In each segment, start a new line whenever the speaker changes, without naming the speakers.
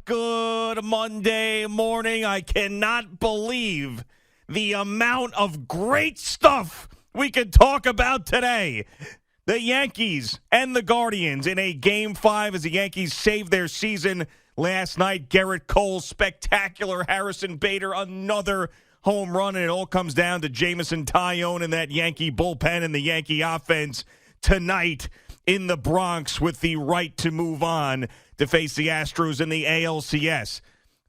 Good Monday morning. I cannot believe the amount of great stuff we could talk about today. The Yankees and the Guardians in a Game 5 as the Yankees saved their season last night. Gerrit Cole, spectacular. Harrison Bader, another home run. And it all comes down to Jameson Taillon and that Yankee bullpen and the Yankee offense tonight in the Bronx with the right to move on to face the Astros in the ALCS.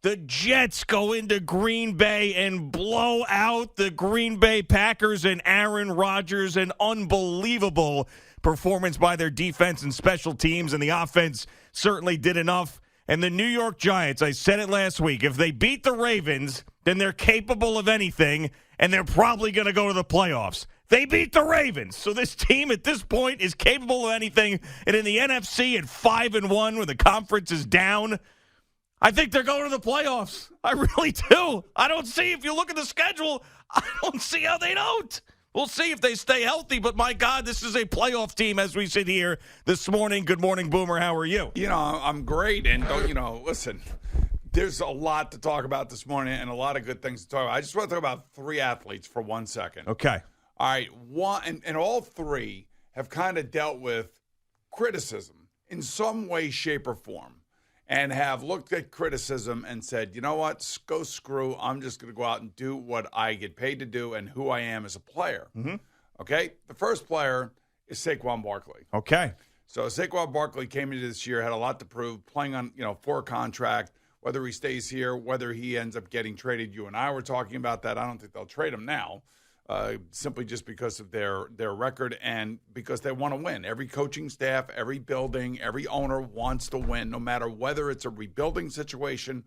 The Jets go into Green Bay and blow out the Green Bay Packers and Aaron Rodgers. An unbelievable performance by their defense and special teams, and the offense certainly did enough. And the New York Giants, I said it last week, if they beat the Ravens, then they're capable of anything, and they're probably going to go to the playoffs. They beat the Ravens. So this team at this point is capable of anything. And in the NFC at 5-1, where the conference is down, I think they're going to the playoffs. I really do. I don't see, if you look at the schedule, I don't see how they don't. We'll see if they stay healthy, but my God, this is a playoff team as we sit here this morning. Good morning, Boomer. How are you?
You know, I'm great. And, listen, there's a lot to talk about this morning and a lot of good things to talk about. I just want to talk about three athletes for 1 second.
Okay.
All right. One, and all three have kind of dealt with criticism in some way, shape, or form, and have looked at criticism and said, you know what, go screw. I'm just going to go out and do what I get paid to do and who I am as a player. Mm-hmm. Okay? The first player is Saquon Barkley.
Okay.
So Saquon Barkley came into this year, had a lot to prove, playing on, for a contract, whether he stays here, whether he ends up getting traded. You and I were talking about that. I don't think they'll trade him now. Simply just because of their record and because they want to win. Every coaching staff, every building, every owner wants to win, no matter whether it's a rebuilding situation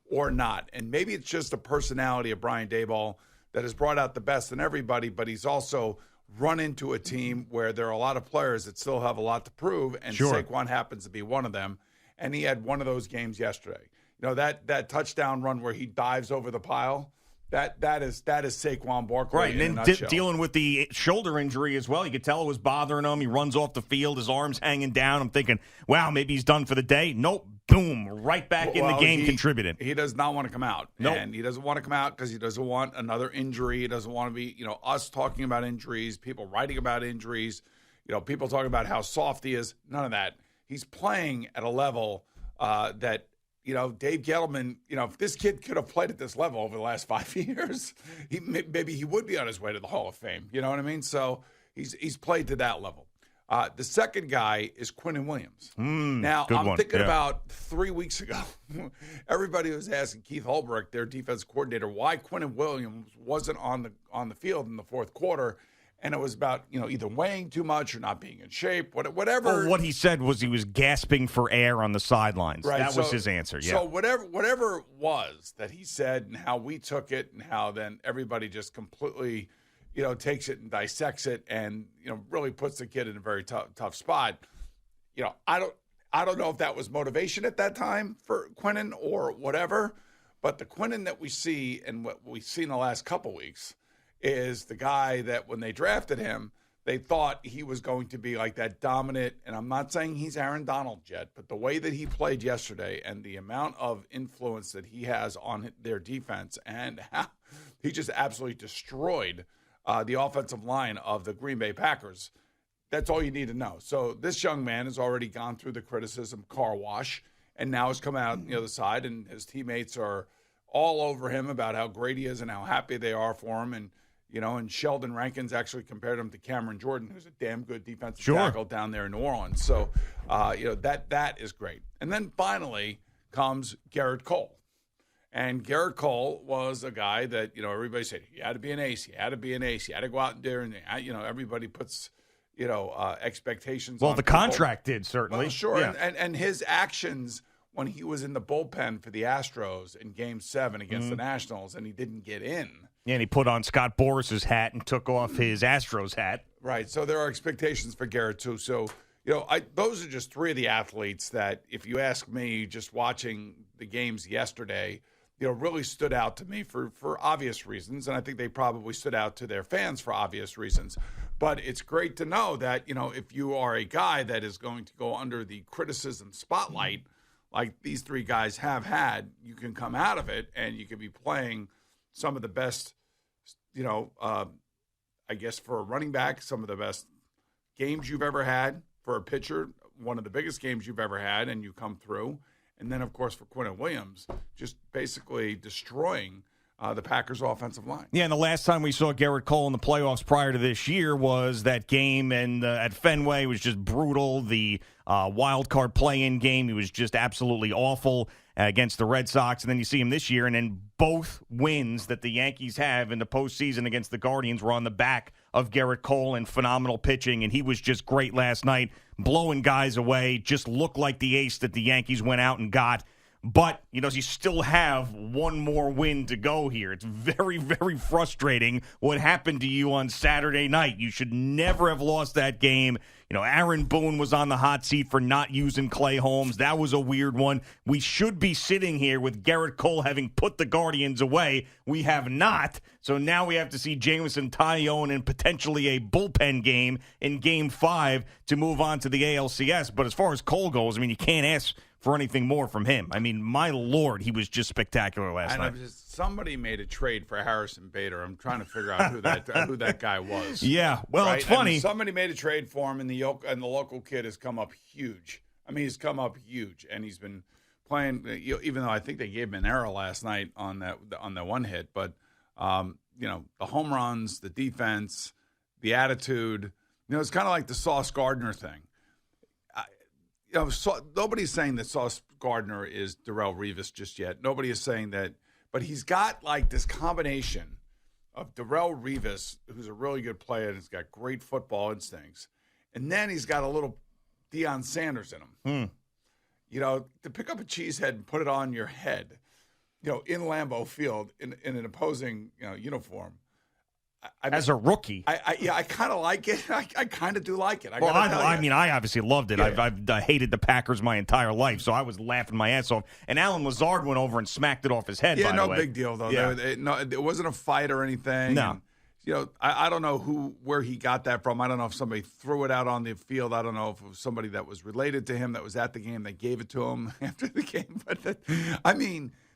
or not. And maybe it's just the personality of Brian Daboll that has brought out the best in everybody, but he's also run into a team where there are a lot of players that still have a lot to prove, and
sure.
Saquon happens to be one of them. And he had one of those games yesterday. That touchdown run where he dives over the pile, That is Saquon Barkley,
right?
In
And
a
then
nutshell.
dealing with the shoulder injury as well. You could tell it was bothering him. He runs off the field, his arms hanging down. I'm thinking, wow, maybe he's done for the day. Nope, boom, right back in the game, contributing.
He does not want to come out.
Nope.
And he doesn't want to come out because he doesn't want another injury. He doesn't want to be, us talking about injuries, people writing about injuries, people talking about how soft he is. None of that. He's playing at a level that. Dave Gettleman, if this kid could have played at this level over the last 5 years, maybe he would be on his way to the Hall of Fame. You know what I mean? So he's played to that level. The second guy is Quinnen Williams. Now, I'm thinking about 3 weeks ago, everybody was asking Keith Holbrook, their defense coordinator, why Quinnen Williams wasn't on the field in the fourth quarter. And it was about, either weighing too much or not being in shape, whatever.
Well, what he said was he was gasping for air on the sidelines.
Right.
That was his answer, yeah.
So whatever it was that he said and how we took it and how then everybody just completely, takes it and dissects it and, really puts the kid in a very tough spot. I don't know if that was motivation at that time for Quinnen or whatever, but the Quinnen that we see and what we've seen the last couple weeks is the guy that when they drafted him, they thought he was going to be like that dominant, and I'm not saying he's Aaron Donald yet, but the way that he played yesterday and the amount of influence that he has on their defense and how he just absolutely destroyed the offensive line of the Green Bay Packers, that's all you need to know. So this young man has already gone through the criticism car wash and now has come out on the other side, and his teammates are all over him about how great he is and how happy they are for him. And Sheldon Rankins actually compared him to Cameron Jordan, who's a damn good defensive tackle down there in New Orleans. So, that is great. And then finally comes Gerrit Cole. And Gerrit Cole was a guy that, everybody said, he had to be an ace. He had to be an ace. He had to go out there and, everybody puts, expectations on
the
people.
Contract did, certainly.
Well, sure.
Yeah.
And his actions when he was in the bullpen for the Astros in Game 7 against the Nationals and he didn't get in.
Yeah, and he put on Scott Boris's hat and took off his Astros hat.
Right. So there are expectations for Gerrit, too. So, those are just three of the athletes that, if you ask me, just watching the games yesterday, really stood out to me for obvious reasons. And I think they probably stood out to their fans for obvious reasons. But it's great to know that, if you are a guy that is going to go under the criticism spotlight like these three guys have had, you can come out of it and you can be playing some of the best, I guess for a running back, some of the best games you've ever had. For a pitcher, one of the biggest games you've ever had, and you come through. And then, of course, for Quinnen Williams, just basically destroying the Packers' offensive line.
Yeah, and the last time we saw Gerrit Cole in the playoffs prior to this year was that game and at Fenway. It was just brutal. The wild card play-in game, he was just absolutely awful against the Red Sox. And then you see him this year, and then both wins that the Yankees have in the postseason against the Guardians were on the back of Gerrit Cole and phenomenal pitching, and he was just great last night, blowing guys away, just looked like the ace that the Yankees went out and got. But, you still have one more win to go here. It's very, very frustrating what happened to you on Saturday night. You should never have lost that game. Aaron Boone was on the hot seat for not using Clay Holmes. That was a weird one. We should be sitting here with Gerrit Cole having put the Guardians away. We have not. So now we have to see Jameson Taillon in potentially a bullpen game in Game 5 to move on to the ALCS. But as far as Cole goes, you can't ask for anything more from him. My Lord, he was just spectacular last night.
Somebody made a trade for Harrison Bader. I'm trying to figure out who that guy was.
Yeah, well, right? It's funny.
Somebody made a trade for him, and the local kid has come up huge. He's come up huge, and he's been playing. Even though I think they gave him an error last night on that one hit, but the home runs, the defense, the attitude. It's kind of like the Sauce Gardner thing. Nobody's saying that Sauce Gardner is Darrelle Revis just yet. Nobody is saying that. But he's got like this combination of Darrelle Revis, who's a really good player and he's got great football instincts. And then he's got a little Deion Sanders in him. To pick up a cheesehead and put it on your head, in Lambeau Field in an opposing uniform.
As a rookie.
I kind of like it. I kind of do like it. I
obviously loved it. Yeah. I've hated the Packers my entire life, so I was laughing my ass off. And Alan Lazard went over and smacked it off his head, by the way.
No big deal, though. Yeah. It wasn't a fight or anything.
No.
And, I don't know where he got that from. I don't know if somebody threw it out on the field. I don't know if it was somebody that was related to him that was at the game that gave it to him after the game. But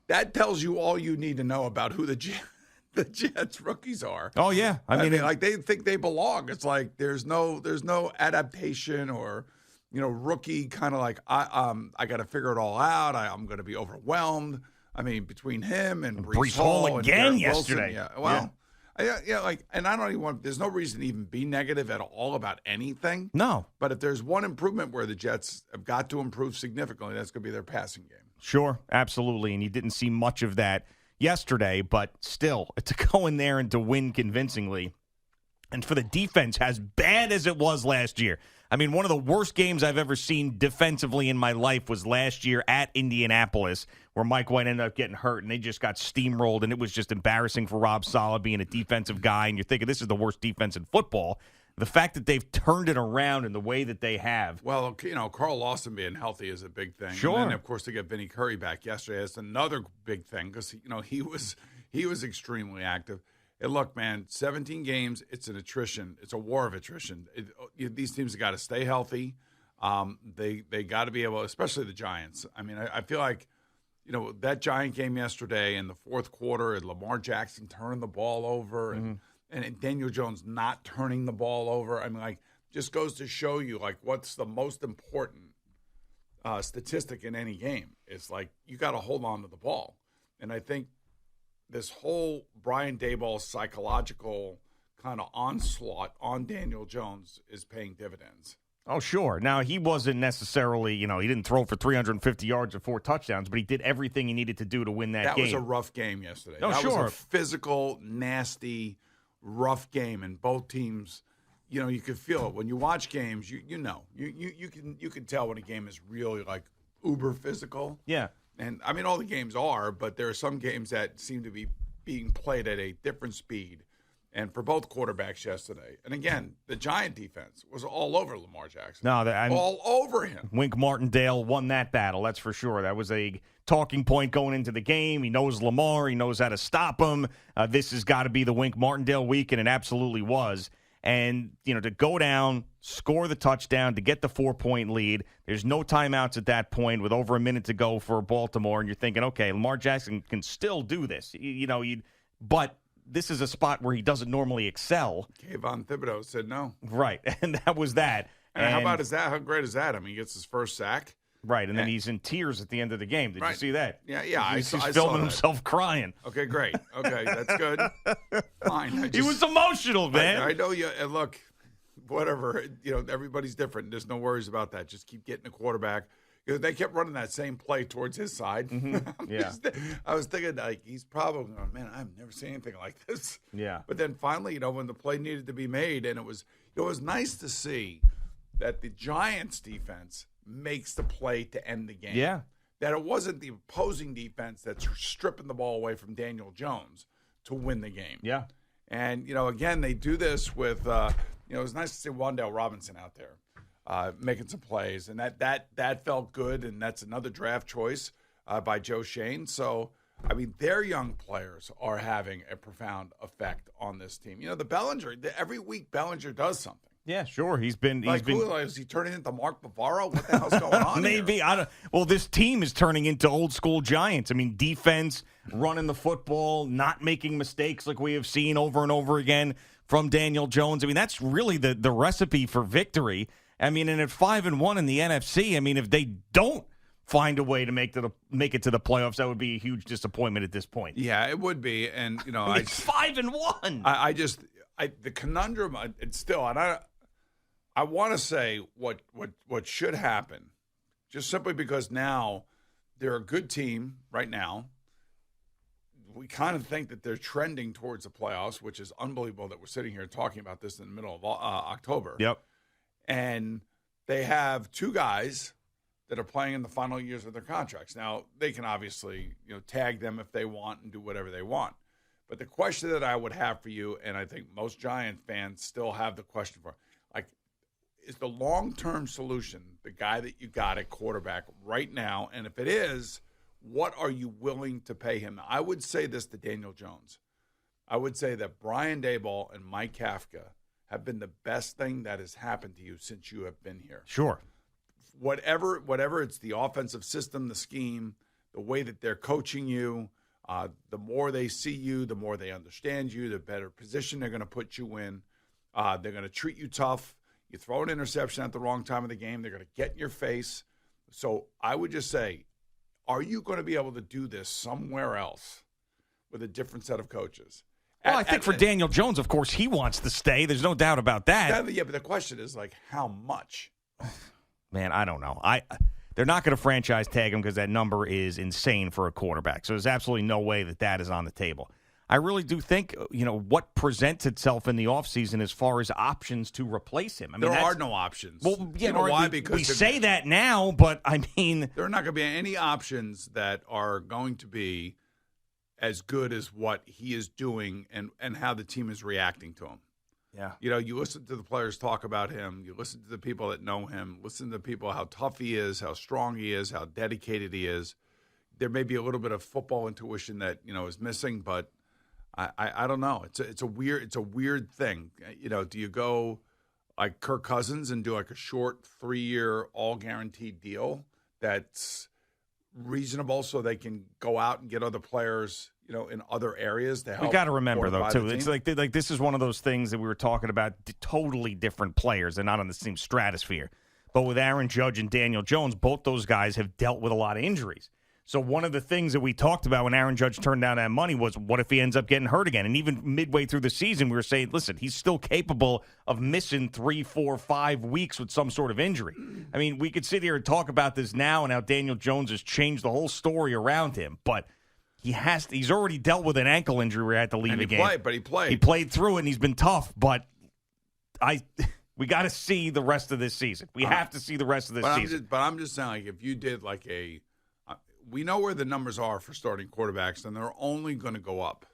that tells you all you need to know about who the Jets rookies are.
Oh yeah,
they think they belong. It's like there's no adaptation or rookie kind of like I got to figure it all out. I'm going to be overwhelmed. Between him and Breece
Hall again
and
yesterday.
Wilson, yeah. Well, yeah. And I don't even want. There's no reason to even be negative at all about anything.
No.
But if there's one improvement where the Jets have got to improve significantly, that's going to be their passing game.
Sure, absolutely, and you didn't see much of that yesterday, but still, to go in there and to win convincingly, and for the defense, as bad as it was last year. One of the worst games I've ever seen defensively in my life was last year at Indianapolis, where Mike White ended up getting hurt, and they just got steamrolled, and it was just embarrassing for Rob Saleh being a defensive guy, and you're thinking this is the worst defense in football. The fact that they've turned it around in the way that they have.
Well, Carl Lawson being healthy is a big thing.
Sure.
And then, of course, they get Vinny Curry back yesterday. That's another big thing because, he was extremely active. And look, man, 17 games, it's an attrition. It's a war of attrition. These teams have got to stay healthy. They got to be able, especially the Giants. I feel like, that Giant game yesterday in the fourth quarter, and Lamar Jackson turning the ball over and Daniel Jones not turning the ball over. Just goes to show you, what's the most important statistic in any game. It's you got to hold on to the ball. And I think this whole Brian Daboll psychological kind of onslaught on Daniel Jones is paying dividends.
Oh, sure. Now, he wasn't necessarily, he didn't throw for 350 yards or 4 touchdowns, but he did everything he needed to do to win that game.
That was a rough game yesterday.
Oh,
that
sure.
was a physical, nasty, rough game, and both teams, you could feel it when you watch games. You can tell when a game is really uber physical.
Yeah,
and all the games are, but there are some games that seem to be being played at a different speed. And for both quarterbacks yesterday, and again, the Giant defense was all over Lamar Jackson. All over him.
Wink Martindale won that battle, that's for sure. That was a talking point going into the game. He knows Lamar. He knows how to stop him. This has got to be the Wink Martindale week, and it absolutely was. And, to go down, score the touchdown, to get the 4-point lead, there's no timeouts at that point with over a minute to go for Baltimore, and you're thinking, okay, Lamar Jackson can still do this. But this is a spot where he doesn't normally excel.
Kayvon Thibodeau said no.
Right, and that was that.
And how about that? How great is that? I mean, he gets his first sack.
Right, and then he's in tears at the end of the game. Did you see that?
Yeah,
He's
I
filming
saw
himself crying.
Okay, great. Okay, that's good. Fine.
He was emotional, man.
I know you. And look, whatever. Everybody's different. There's no worries about that. Just keep getting the quarterback. They kept running that same play towards his side.
Mm-hmm. Yeah.
I was thinking, he's probably going, man, I've never seen anything like this.
Yeah.
But then finally, when the play needed to be made, and it was nice to see that the Giants' defense makes the play to end the game.
Yeah.
That it wasn't the opposing defense that's stripping the ball away from Daniel Jones to win the game.
Yeah.
And, again, they do this with, it was nice to see Wan'Dale Robinson out there making some plays. And that felt good, and that's another draft choice by Joe Shane. So, I mean, their young players are having a profound effect on this team. The Bellinger, every week Bellinger does something.
Yeah, sure. He's been.
Is he turning into Mark Bavaro? What the hell's going on?
Maybe
here?
I don't. Well, this team is turning into old school Giants. I mean, defense, running the football, not making mistakes like we have seen over and over again from Daniel Jones. I mean, that's really the recipe for victory. I mean, and at 5-1 in the NFC, I mean, if they don't find a way to make it to the playoffs, that would be a huge disappointment at this point.
Yeah, it would be. And
it's 5-1.
The conundrum. It's still, and I want to say what should happen, just simply because now they're a good team right now. We kind of think that they're trending towards the playoffs, which is unbelievable that we're sitting here talking about this in the middle of October.
Yep.
And they have two guys that are playing in the final years of their contracts. Now, they can obviously tag them if they want and do whatever they want. But the question that I would have for you, and I think most Giant fans still have the question for, is the long-term solution the guy that you got at quarterback right now? And if it is, what are you willing to pay him? I would say this to Daniel Jones. I would say that Brian Daboll and Mike Kafka have been the best thing that has happened to you since you have been here.
Sure.
Whatever it's the offensive system, the scheme, the way that they're coaching you, the more they see you, the more they understand you, the better position they're going to put you in. They're going to treat you tough. You throw an interception at the wrong time of the game, they're going to get in your face. So I would just say, are you going to be able to do this somewhere else with a different set of coaches?
Well, I think for Daniel Jones, of course, he wants to stay. There's no doubt about that.
Yeah, but the question is, how much?
Man, I don't know. They're not going to franchise tag him because that number is insane for a quarterback. So there's absolutely no way that is on the table. I really do think, what presents itself in the offseason as far as options to replace him. I mean,
there are no options.
Well,
you know why? Because
we say that now, but I mean,
there are not going to be any options that are going to be as good as what he is doing and how the team is reacting to him.
Yeah.
You listen to the players talk about him. You listen to the people that know him. Listen to the people, how tough he is, how strong he is, how dedicated he is. There may be a little bit of football intuition that, is missing, but I don't know. It's a weird thing. Do you go like Kirk Cousins and do like a short 3-year all guaranteed deal that's reasonable so they can go out and get other players, in other areas to help?
We got to remember though too. It's like this is one of those things that we were talking about. Totally different players. They're not on the same stratosphere. But with Aaron Judge and Daniel Jones, both those guys have dealt with a lot of injuries. So one of the things that we talked about when Aaron Judge turned down that money was, what if he ends up getting hurt again? And even midway through the season, we were saying, listen, he's still capable of missing 3, 4, 5 weeks with some sort of injury. I mean, we could sit here and talk about this now and how Daniel Jones has changed the whole story around him, but he's already dealt with an ankle injury where he had to leave again.
He played.
He played through it, and he's been tough, but we got to see the rest of this season. We have to see the rest of this season.
I'm just saying, if you did we know where the numbers are for starting quarterbacks, and they're only going to go up.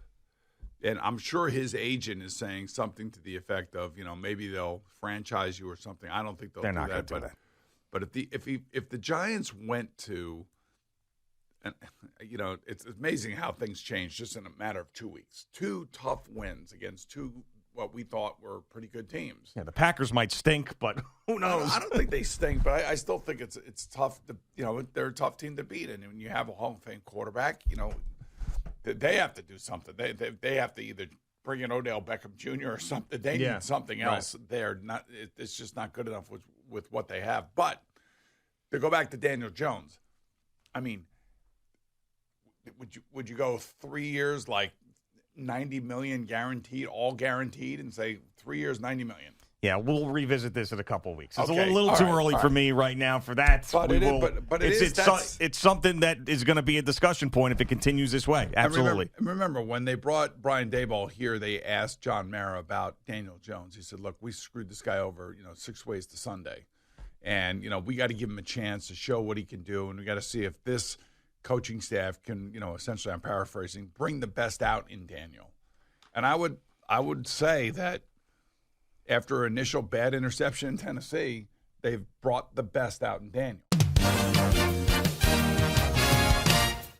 And I'm sure his agent is saying something to the effect of, maybe they'll franchise you or something. I don't think they're
not going to do that.
But if the Giants went to, and it's amazing how things change just in a matter of 2 weeks. 2 tough wins against 2 what we thought were pretty good teams.
Yeah, the Packers might stink, but who knows?
I don't think they stink, but I still think it's tough. They're a tough team to beat, and when you have a Hall of Fame quarterback, they have to do something. They have to either bring in Odell Beckham Jr. or something. They need something else. Right. They're not. It's just not good enough with what they have. But to go back to Daniel Jones, I mean, would you go 3 years like $90 million guaranteed, all guaranteed, and say 3 years, $90 million?
Yeah, we'll revisit this in a couple of weeks. It's a little too early for me right now for that.
But
it's something that is going to be a discussion point if it continues this way. Absolutely.
Remember when they brought Brian Daboll here, they asked John Mara about Daniel Jones. He said, "Look, we screwed this guy over, 6 ways to Sunday, and we got to give him a chance to show what he can do, and we got to see if this coaching staff can, essentially, I'm paraphrasing, bring the best out in Daniel." And I would say that after initial bad interception in Tennessee, they've brought the best out in Daniel.